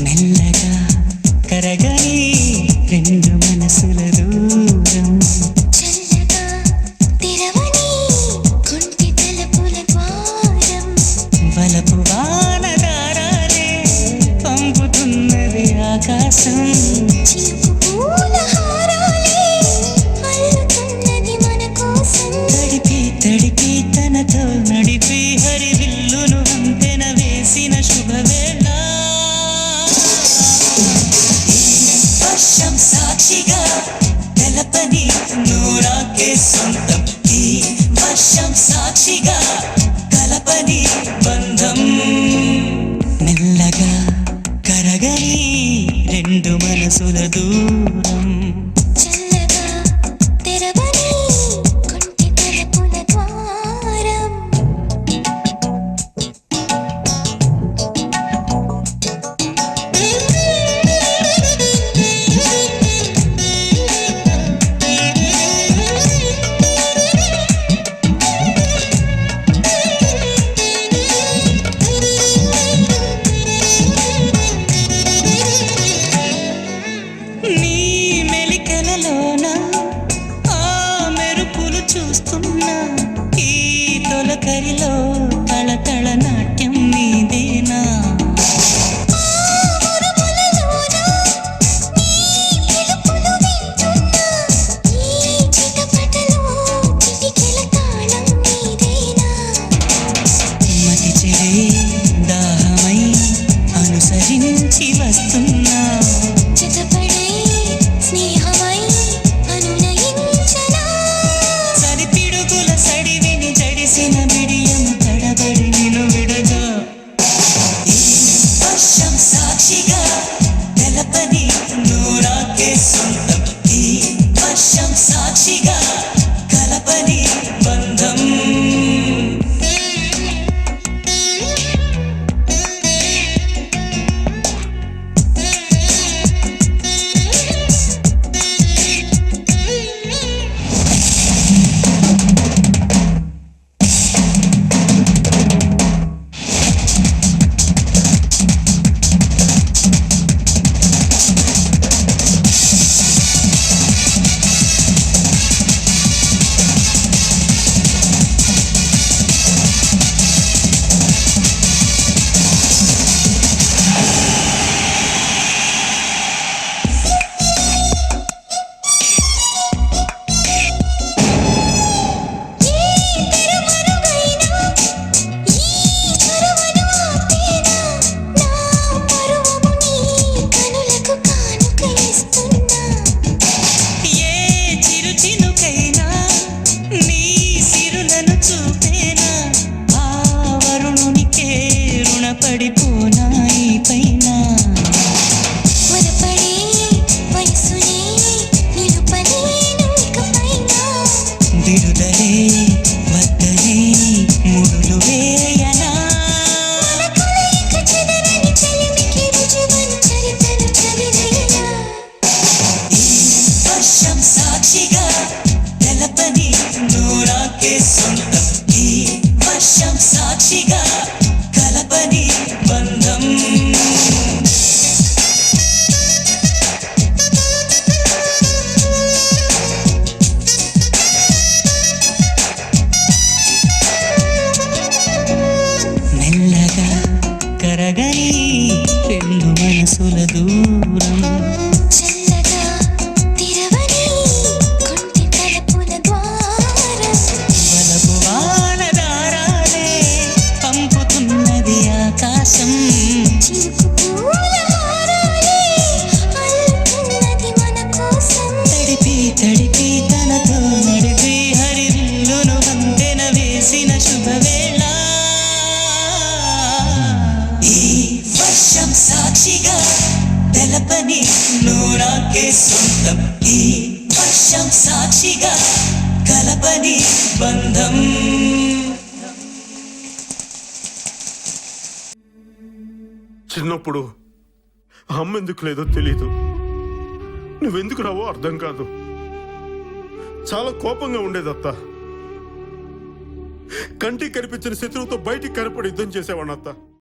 మెల్లగా కరగని రెండు మనసుల దూరం చల్లగా తెరవని కొంటి తలుపుల ద్వారం వలపు వానదారాలే పంపుతున్నది ఆకాశం చినుకు పూల హారాలే అల్లుతున్నది మన కోసం తడిపి తనతో నడిపి హరివిల్లును వంతెన వేసిన శుభవేళ వర్షం సాక్షిగా తెలపని నూరాకే సొంతం ఈ వర్షం సాక్షిగా కలపని బంధం మెల్లగా కరగని రెండు మనసుల దూరం చల్లగా తెరవని కొంటి తలుపుల ద్వారం నీ మెలికలలోన ఆ మెరుపులు చూస్తున్నా ఈ తొలకరిలో తళతళ నాట్యం నీదేనా మతి చెడే దాహమై అనుసరించి వస్తున్నా సరిపిడుగుల సడివిని జడిసిన బిడియము తడబడి నిన్ను విడగా ఈ వర్షం సాక్షిగా తెలపని నూరాకే సొంతం ఈ వర్షం సాక్షిగా కలపని బంధం ఏ చిరు చినుకైనా నీ సిరులను చూపేనా ఆ వరుణునికే రుణపడిపోనా ఈ పైన బిరుదలే వద్దలే ముడులు వేయనా ఈ వర్షం సాక్షిగా తెలపని నూరాకే సొంతం ఈ వర్షం సాక్షిగా కలపని బంధం మెల్లగా కరగని రెండు మనసుల దూరం చల్లగా తెరవని కొంటి తలుపుల ద్వారం వలపు వానదారాలే పంపుతున్నది ఆకాశం చినుకు పూల హారాలే అల్లుతున్నది మన కోసం తడిపి తనతో నడిపి హరివిల్లును వంతెన వేసిన శుభవేళ ఈ వర్షం సాక్షిగా తెలపని నూరాకే సొంతం ఈ వర్షం సాక్షిగా కలపని బంధం చిన్నప్పుడు అమ్మ ఎందుకు లేదో తెలీదు, నువ్వెందుకు రావో అర్థం కాదు. చాలా కోపంగా ఉండేదత్త. కంటికి కనిపించిన శత్రువుతో బయటికి కనపడి యుద్ధం చేసేవాడిని అత్త.